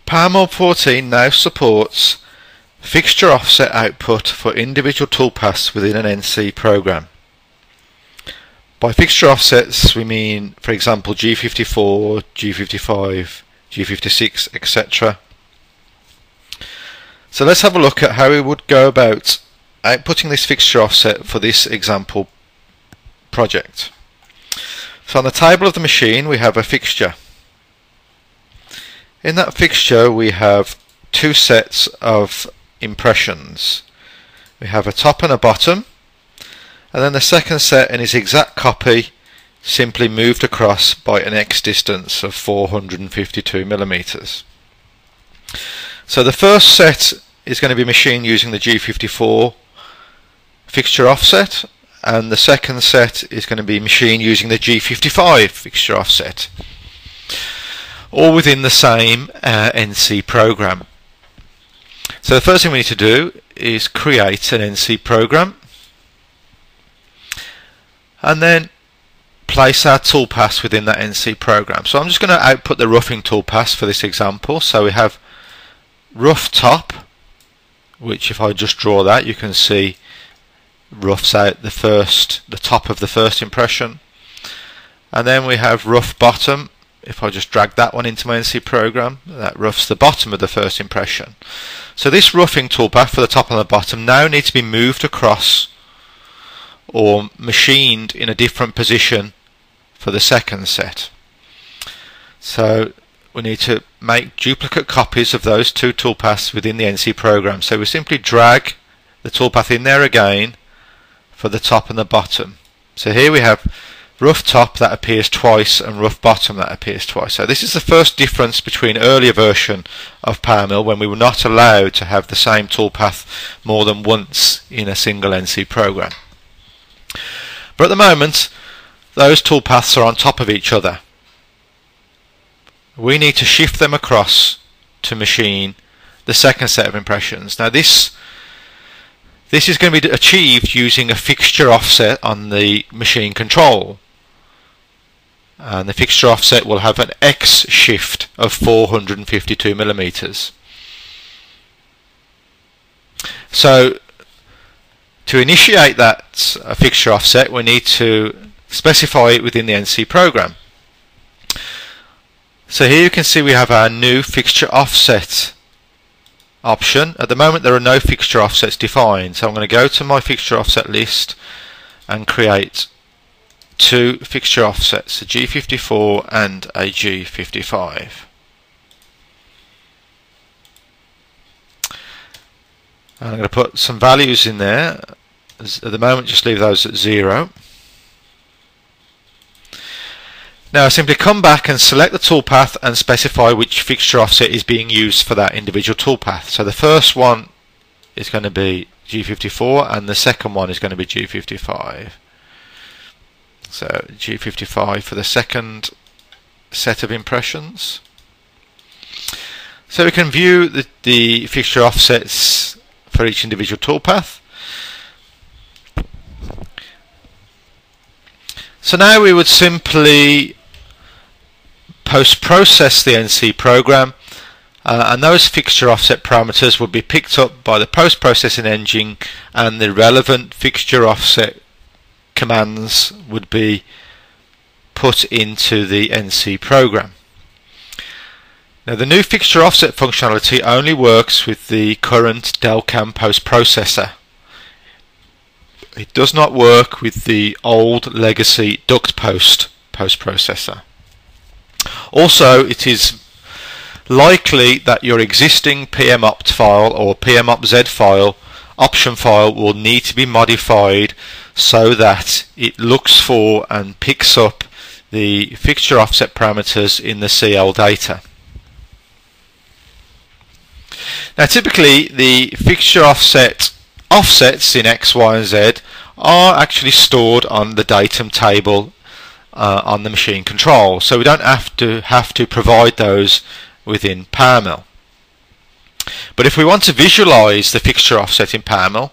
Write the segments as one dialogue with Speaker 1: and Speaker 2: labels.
Speaker 1: PowerMill 14 now supports fixture offset output for individual toolpaths within an NC program. By fixture offsets we mean, for example, G54, G55, G56, etc. So let's have a look at how we would go about outputting this fixture offset for this example project. So on the table of the machine we have a fixture. In that fixture we have two sets of impressions. We have a top and a bottom, and then the second set in its exact copy simply moved across by an X distance of 452 millimeters. So the first set is going to be machined using the G54 fixture offset, and the second set is going to be machined using the G55 fixture offset, all within the same NC program. So the first thing we need to do is create an NC program and then place our toolpaths within that NC program. So I'm just going to output the roughing toolpaths for this example. So we have rough top, which if I just draw that you can see roughs out the top of the first impression, and then we have rough bottom. If I just drag that one into my NC program, that roughs the bottom of the first impression. So this roughing toolpath for the top and the bottom now needs to be moved across or machined in a different position for the second set. So we need to make duplicate copies of those two toolpaths within the NC program. So we simply drag the toolpath in there again for the top and the bottom. So here we have rough top that appears twice and rough bottom that appears twice. So this is the first difference between earlier version of PowerMill, when we were not allowed to have the same toolpath more than once in a single NC program. But at the moment those toolpaths are on top of each other. We need to shift them across to machine the second set of impressions. Now this is going to be achieved using a fixture offset on the machine control, and the fixture offset will have an X shift of 452 millimeters. So to initiate that fixture offset we need to specify it within the NC program. So here you can see we have our new fixture offset option. At the moment there are no fixture offsets defined, so I'm going to go to my fixture offset list and create two fixture offsets, a G54 and a G55. And I'm going to put some values in there. At the moment just leave those at 0. Now I simply come back and select the toolpath and specify which fixture offset is being used for that individual toolpath. So the first one is going to be G54 and the second one is going to be G55. So G55 for the second set of impressions. So we can view the fixture offsets for each individual toolpath. So now we would simply post-process the NC program, and those fixture offset parameters would be picked up by the post-processing engine, and the relevant fixture offset commands would be put into the NC program. Now the new fixture offset functionality only works with the current Delcam post-processor. It does not work with the old legacy duct post-processor. Also, it is likely that your existing PMOpt file or PMOpz file option file will need to be modified so that it looks for and picks up the fixture offset parameters in the CL data. Now typically the fixture offsets in X, Y and Z are actually stored on the datum table on the machine control, so we don't have to provide those within PowerMill. But if we want to visualize the fixture offset in PowerMill,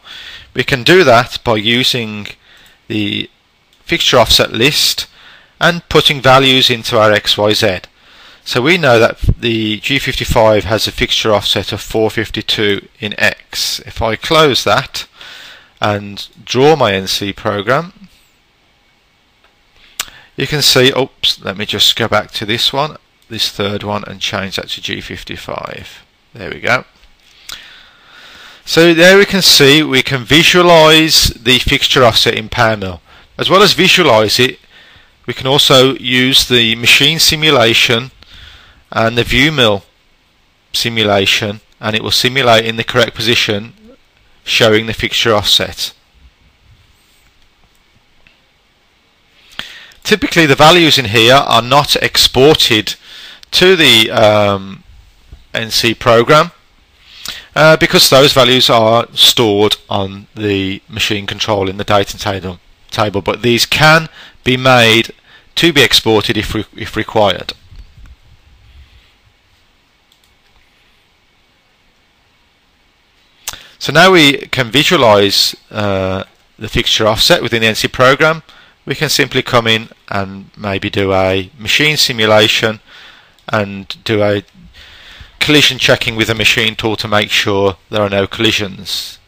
Speaker 1: we can do that by using the fixture offset list and putting values into our XYZ. So we know that the G55 has a fixture offset of 452 in X. If I close that and draw my NC program, you can see, oops, let me just go back to this one, this third one, and change that to G55. There we go. So there we can see we can visualize the fixture offset in PowerMill. As well as visualize it, we can also use the machine simulation and the view mill simulation, and it will simulate in the correct position, showing the fixture offset. Typically the values in here are not exported to the NC program because those values are stored on the machine control in the data table, but these can be made to be exported if required. So now we can visualize the fixture offset within the NC program. We can simply come in and maybe do a machine simulation and do a collision checking with the machine tool to make sure there are no collisions.